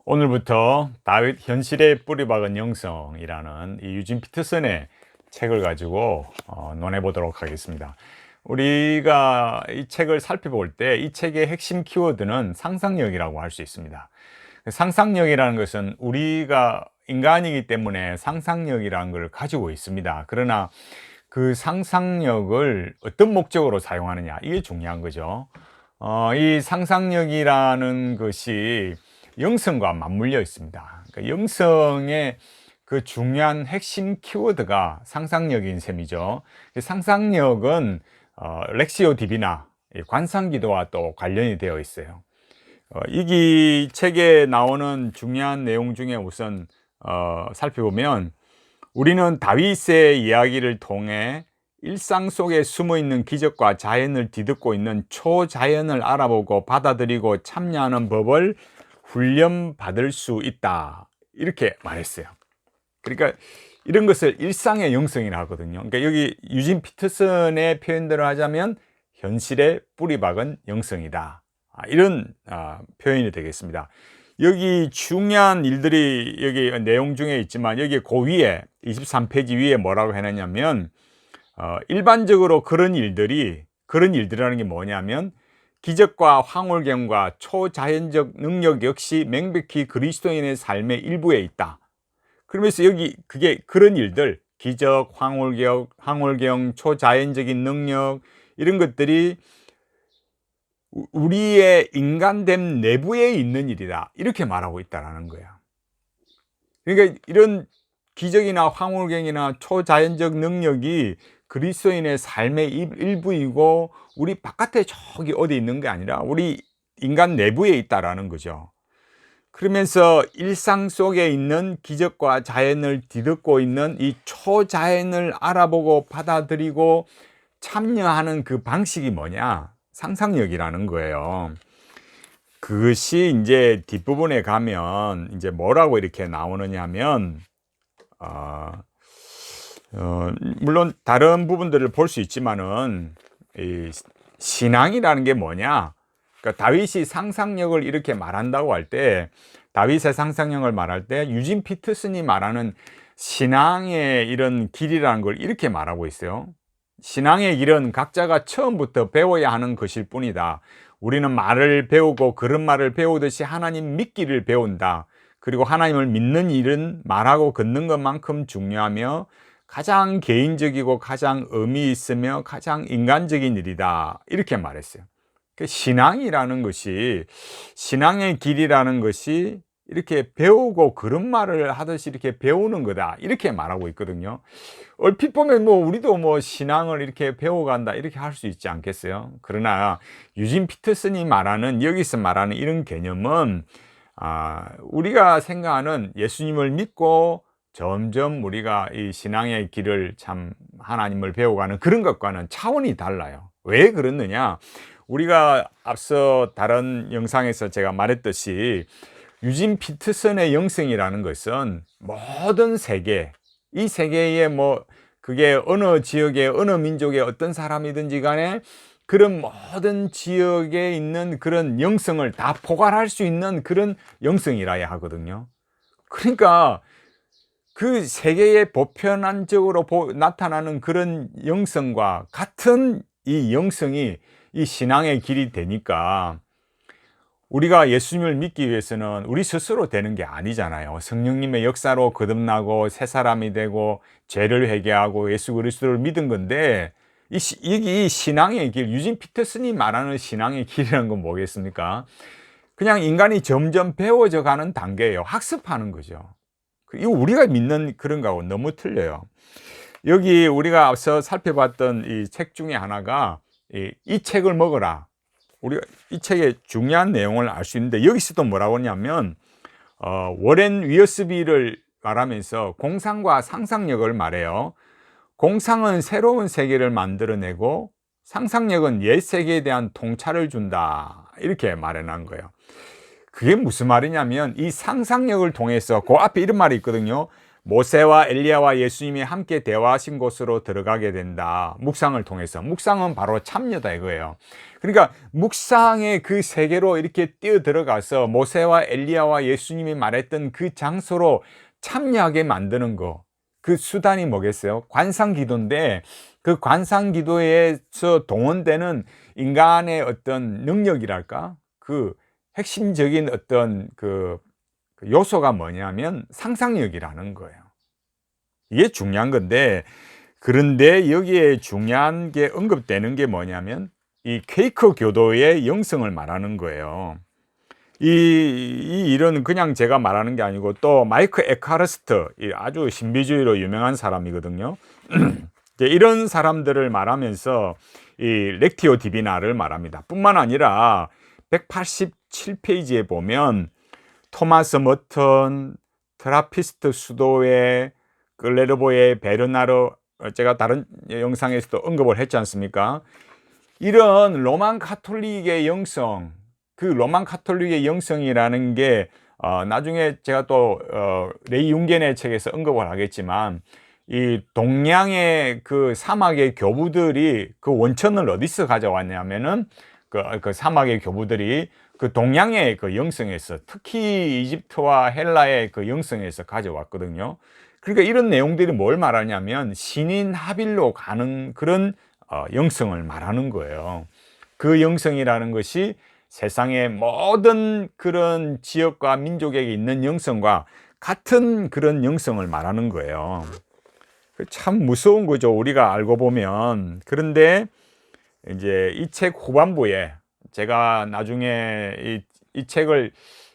오늘부터 다윗 현실에 뿌리 박은 영성이라는 이 유진 피터슨의 책을 가지고 논해 보도록 하겠습니다. 우리가 이 책을 살펴볼 때 이 책의 핵심 키워드는 상상력이라고 할 수 있습니다. 상상력이라는 것은 우리가 인간이기 때문에 상상력이라는 걸 가지고 있습니다. 그러나 그 상상력을 어떤 목적으로 사용하느냐, 이게 중요한 거죠. 이 상상력이라는 것이 영성과 맞물려 있습니다. 그러니까 영성의 그 중요한 핵심 키워드가 상상력인 셈이죠. 상상력은 렉시오 디비나, 관상기도와 또 관련이 되어 있어요. 이 책에 나오는 중요한 내용 중에 우선 살펴보면, 우리는 다윗의 이야기를 통해 일상 속에 숨어 있는 기적과 자연을 뒤덮고 있는 초자연을 알아보고 받아들이고 참여하는 법을 훈련받을 수 있다, 이렇게 말했어요. 그러니까 이런 것을 일상의 영성이라 하거든요. 그러니까 여기 유진 피터슨의 표현대로 하자면 현실에 뿌리 박은 영성이다, 이런 표현이 되겠습니다. 여기 중요한 일들이 여기 내용 중에 있지만, 여기 그 위에 23페이지 위에 뭐라고 해놨냐면, 일반적으로 그런 일들이라는 게 뭐냐면, 기적과 황홀경과 초자연적 능력 역시 명백히 그리스도인의 삶의 일부에 있다. 그러면서 여기 그게 그런 일들, 기적, 황홀경, 초자연적인 능력, 이런 것들이 우리의 인간됨 내부에 있는 일이다, 이렇게 말하고 있다는 거야. 그러니까 이런 기적이나 황홀경이나 초자연적 능력이 그리스도인의 삶의 일부이고, 우리 바깥에 저기 어디 있는 게 아니라 우리 인간 내부에 있다라는 거죠. 그러면서 일상 속에 있는 기적과 자연을 뒤덮고 있는 이 초자연을 알아보고 받아들이고 참여하는 그 방식이 뭐냐? 상상력이라는 거예요. 그것이 이제 뒷부분에 가면 이제 뭐라고 이렇게 나오느냐 하면, 물론 다른 부분들을 볼 수 있지만은, 이 신앙이라는 게 뭐냐? 그러니까 다윗이 상상력을 이렇게 말한다고 할 때, 다윗의 상상력을 말할 때 유진 피터슨이 말하는 신앙의 이런 길이라는 걸 이렇게 말하고 있어요. 신앙의 길은 각자가 처음부터 배워야 하는 것일 뿐이다. 우리는 말을 배우고 그런 말을 배우듯이 하나님 믿기를 배운다. 그리고 하나님을 믿는 일은 말하고 걷는 것만큼 중요하며 가장 개인적이고 가장 의미 있으며 가장 인간적인 일이다, 이렇게 말했어요. 신앙이라는 것이, 신앙의 길이라는 것이 이렇게 배우고 그런 말을 하듯이 이렇게 배우는 거다, 이렇게 말하고 있거든요. 얼핏 보면 우리도 신앙을 이렇게 배워간다, 이렇게 할 수 있지 않겠어요? 그러나 유진 피터슨이 여기서 말하는 이런 개념은, 우리가 생각하는 예수님을 믿고 점점 우리가 이 신앙의 길을 참 하나님을 배워가는 그런 것과는 차원이 달라요. 왜 그렇느냐? 우리가 앞서 다른 영상에서 제가 말했듯이, 유진 피터슨의 영성이라는 것은 모든 세계, 이 세계에 그게 어느 지역의 어느 민족의 어떤 사람이든지 간에 그런 모든 지역에 있는 그런 영성을 다 포괄할 수 있는 그런 영성이라야 하거든요. 그러니까 그 세계에 보편적으로 나타나는 그런 영성과 같은 이 영성이 이 신앙의 길이 되니까, 우리가 예수님을 믿기 위해서는 우리 스스로 되는 게 아니잖아요. 성령님의 역사로 거듭나고 새 사람이 되고 죄를 회개하고 예수 그리스도를 믿은 건데, 이 신앙의 길, 유진 피터슨이 말하는 신앙의 길이라는 건 뭐겠습니까? 그냥 인간이 점점 배워져 가는 단계예요. 학습하는 거죠. 이거 우리가 믿는 그런 거하고 너무 틀려요. 여기 우리가 앞서 살펴봤던 이 책 중에 하나가 이 책을 먹어라. 우리가 이 책의 중요한 내용을 알 수 있는데, 여기서도 뭐라고 하냐면, 워렌 위어스비를 말하면서 공상과 상상력을 말해요. 공상은 새로운 세계를 만들어내고 상상력은 옛 세계에 대한 통찰을 준다, 이렇게 말해놓은 거예요. 그게 무슨 말이냐면, 이 상상력을 통해서 그 앞에 이런 말이 있거든요. 모세와 엘리야와 예수님이 함께 대화하신 곳으로 들어가게 된다. 묵상을 통해서. 묵상은 바로 참여다 이거예요. 그러니까 묵상의 그 세계로 이렇게 뛰어 들어가서 모세와 엘리야와 예수님이 말했던 그 장소로 참여하게 만드는 거. 그 수단이 뭐겠어요? 관상기도인데 그 관상기도에서 동원되는 인간의 어떤 능력이랄까? 그 핵심적인 어떤 그 요소가 뭐냐면 상상력이라는 거예요. 이게 중요한 건데, 그런데 여기에 중요한 게 언급되는 게 뭐냐면 이 퀘이커 교도의 영성을 말하는 거예요. 이 일은 그냥 제가 말하는 게 아니고 또 마이크 에카르스트, 아주 신비주의로 유명한 사람이거든요. 이런 사람들을 말하면서 이 렉티오 디비나를 말합니다. 뿐만 아니라 187페이지에 보면 토마스 머턴, 트라피스트 수도회, 클레르보의 베르나르, 제가 다른 영상에서도 언급을 했지 않습니까? 이런 로만 카톨릭의 영성, 그 로만 카톨릭의 영성이라는 게 나중에 제가 또 레이 융겐의 책에서 언급을 하겠지만, 이 동양의 그 사막의 교부들이 그 원천을 어디서 가져왔냐면은 그 사막의 교부들이 그 동양의 그 영성에서, 특히 이집트와 헬라의 그 영성에서 가져왔거든요. 그러니까 이런 내용들이 뭘 말하냐면 신인 합일로 가는 그런 영성을 말하는 거예요. 그 영성이라는 것이 세상의 모든 그런 지역과 민족에게 있는 영성과 같은 그런 영성을 말하는 거예요. 참 무서운 거죠, 우리가 알고 보면. 그런데 이제 이 책 후반부에 제가 나중에 이 책을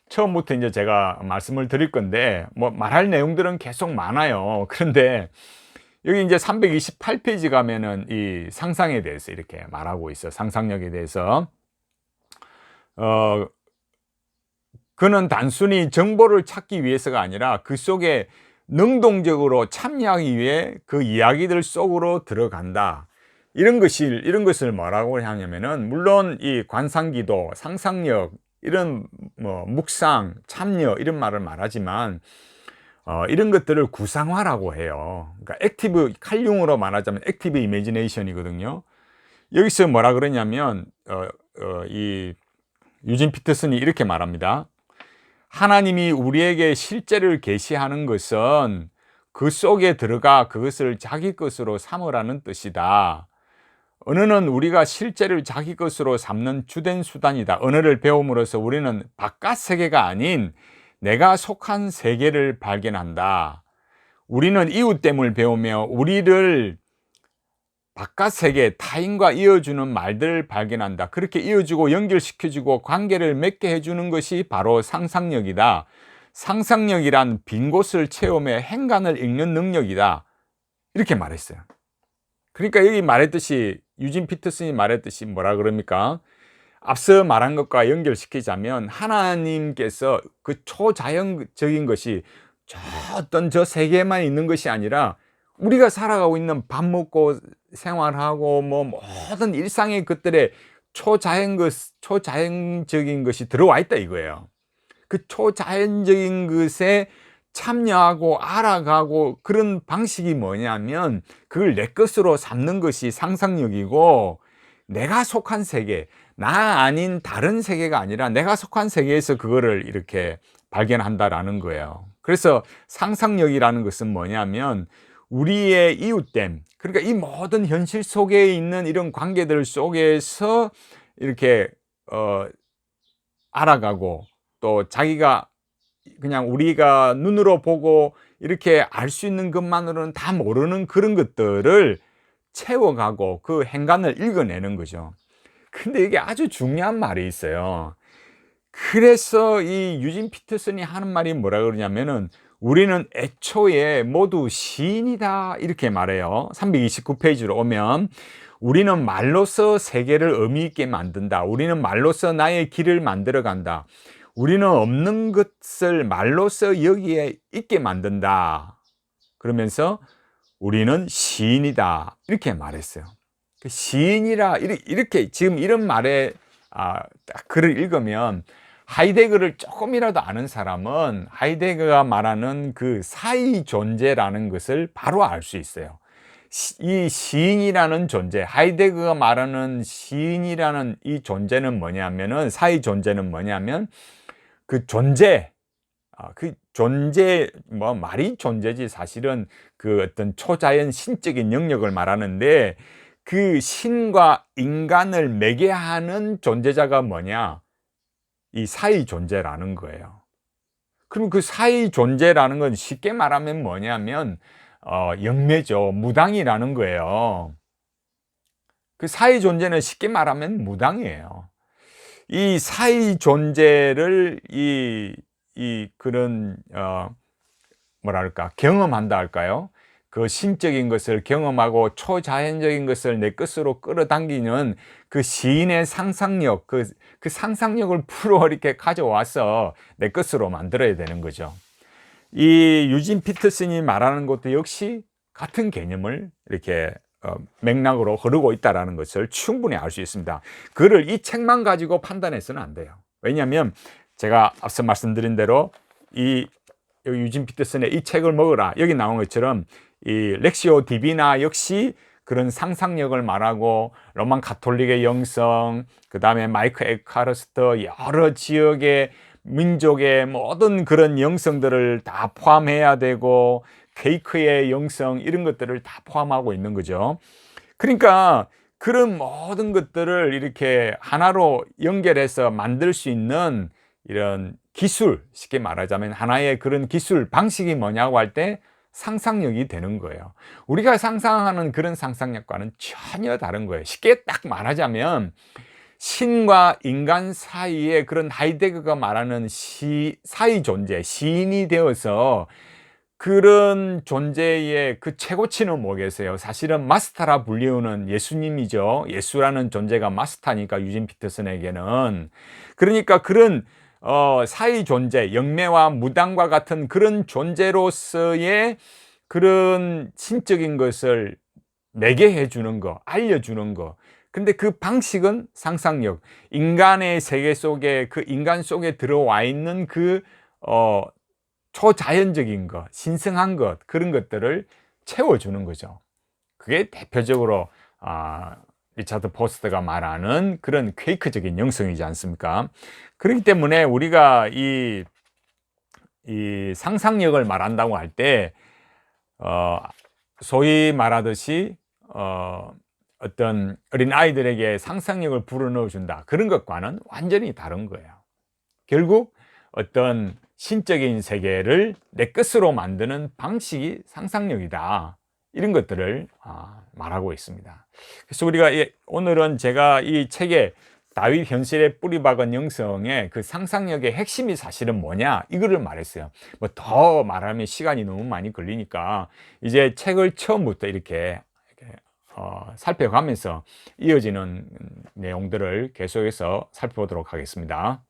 처음부터 이제 제가 말씀을 드릴 건데, 뭐 말할 내용들은 계속 많아요. 그런데 여기 이제 328페이지 가면은 이 상상에 대해서 이렇게 말하고 있어요. 상상력에 대해서. 그는 단순히 정보를 찾기 위해서가 아니라 그 속에 능동적으로 참여하기 위해 그 이야기들 속으로 들어간다. 이런 것을 뭐라고 하냐면은, 물론 이 관상기도, 상상력, 이런 뭐 묵상, 참여 이런 말을 말하지만 이런 것들을 구상화라고 해요. 그러니까 액티브, 칼융으로 말하자면 액티브 이미지네이션이거든요. 여기서 뭐라 그러냐면 이 유진 피터슨이 이렇게 말합니다. 하나님이 우리에게 실제를 계시하는 것은 그 속에 들어가 그것을 자기 것으로 삼으라는 뜻이다. 언어는 우리가 실제를 자기 것으로 삼는 주된 수단이다. 언어를 배움으로써 우리는 바깥 세계가 아닌 내가 속한 세계를 발견한다. 우리는 이웃됨을 배우며 우리를 바깥 세계, 타인과 이어주는 말들을 발견한다. 그렇게 이어주고 연결시켜주고 관계를 맺게 해주는 것이 바로 상상력이다. 상상력이란 빈 곳을 채우며 행간을 읽는 능력이다. 이렇게 말했어요. 그러니까 여기 말했듯이, 유진 피터슨이 말했듯이 뭐라 그럽니까? 앞서 말한 것과 연결시키자면 하나님께서 그 초자연적인 것이 어떤 저 세계에만 있는 것이 아니라 우리가 살아가고 있는 밥 먹고 생활하고 뭐 모든 일상의 것들에 초자연적인 것이 들어와 있다 이거예요. 그 초자연적인 것에 참여하고 알아가고 그런 방식이 뭐냐면 그걸 내 것으로 삼는 것이 상상력이고, 내가 속한 세계, 나 아닌 다른 세계가 아니라 내가 속한 세계에서 그거를 이렇게 발견한다라는 거예요. 그래서 상상력이라는 것은 뭐냐면 우리의 이웃됨, 그러니까 이 모든 현실 속에 있는 이런 관계들 속에서 이렇게 알아가고, 또 자기가 그냥 우리가 눈으로 보고 이렇게 알 수 있는 것만으로는 다 모르는 그런 것들을 채워가고 그 행간을 읽어내는 거죠. 근데 이게 아주 중요한 말이 있어요. 그래서 이 유진 피터슨이 하는 말이 뭐라 그러냐면은 우리는 애초에 모두 시인이다 이렇게 말해요. 329페이지로 오면 우리는 말로서 세계를 의미 있게 만든다. 우리는 말로서 나의 길을 만들어 간다. 우리는 없는 것을 말로서 여기에 있게 만든다. 그러면서 우리는 시인이다 이렇게 말했어요. 시인이라 이렇게 지금 이런 말에 딱 글을 읽으면 하이데거를 조금이라도 아는 사람은 하이데거가 말하는 그 사이 존재라는 것을 바로 알 수 있어요. 이 시인이라는 존재, 하이데거가 말하는 시인이라는 이 존재는 뭐냐면은, 사이 존재는 뭐냐면 그 존재, 그 존재, 뭐 말이 존재지 사실은 그 어떤 초자연 신적인 영역을 말하는데, 그 신과 인간을 매개하는 존재자가 뭐냐? 이 사이 존재라는 거예요. 그럼 그 사이 존재라는 건 쉽게 말하면 뭐냐면 영매죠. 무당이라는 거예요. 그 사이 존재는 쉽게 말하면 무당이에요. 이 사이 존재를 그런 뭐랄까 경험한다 할까요? 그 신적인 것을 경험하고 초자연적인 것을 내 것으로 끌어당기는 그 시인의 상상력, 그 상상력을 풀어 이렇게 가져와서 내 것으로 만들어야 되는 거죠. 이 유진 피터슨이 말하는 것도 역시 같은 개념을 이렇게 맥락으로 흐르고 있다는 것을 충분히 알 수 있습니다. 그를 이 책만 가지고 판단해서는 안 돼요. 왜냐하면 제가 앞서 말씀드린 대로 이 유진 피터슨의 이 책을 먹어라, 여기 나온 것처럼 이 렉시오 디비나 역시 그런 상상력을 말하고, 로만 가톨릭의 영성, 그 다음에 마이크 에카르스트, 여러 지역의 민족의 모든 그런 영성들을 다 포함해야 되고, 케이크의 영성, 이런 것들을 다 포함하고 있는 거죠. 그러니까 그런 모든 것들을 이렇게 하나로 연결해서 만들 수 있는 이런 기술, 쉽게 말하자면 하나의 그런 기술 방식이 뭐냐고 할 때 상상력이 되는 거예요. 우리가 상상하는 그런 상상력과는 전혀 다른 거예요. 쉽게 딱 말하자면 신과 인간 사이에 그런 하이데거가 말하는 사이 존재, 시인이 되어서 그런 존재의 그 최고치는 뭐겠어요? 사실은 마스터라 불리우는 예수님이죠. 예수라는 존재가 마스터니까, 유진 피터슨에게는. 그러니까 그런 사이 존재, 영매와 무당과 같은 그런 존재로서의 그런 신적인 것을 매개해 주는 거, 알려주는 거. 근데 그 방식은 상상력, 인간의 세계 속에, 그 인간 속에 들어와 있는 그 초자연적인 것, 신성한 것, 그런 것들을 채워주는 거죠. 그게 대표적으로 리차드 포스터가 말하는 그런 퀘이크적인 영성이지 않습니까? 그렇기 때문에 우리가 이 상상력을 말한다고 할 때 소위 말하듯이 어떤 어린 아이들에게 상상력을 불어넣어 준다, 그런 것과는 완전히 다른 거예요. 결국 어떤 신적인 세계를 내 것으로 만드는 방식이 상상력이다, 이런 것들을 말하고 있습니다. 그래서 우리가 오늘은 제가 이 책에 다윗 현실에 뿌리박은 영성의 그 상상력의 핵심이 사실은 뭐냐, 이거를 말했어요. 뭐 더 말하면 시간이 너무 많이 걸리니까 이제 책을 처음부터 이렇게 살펴가면서 이어지는 내용들을 계속해서 살펴보도록 하겠습니다.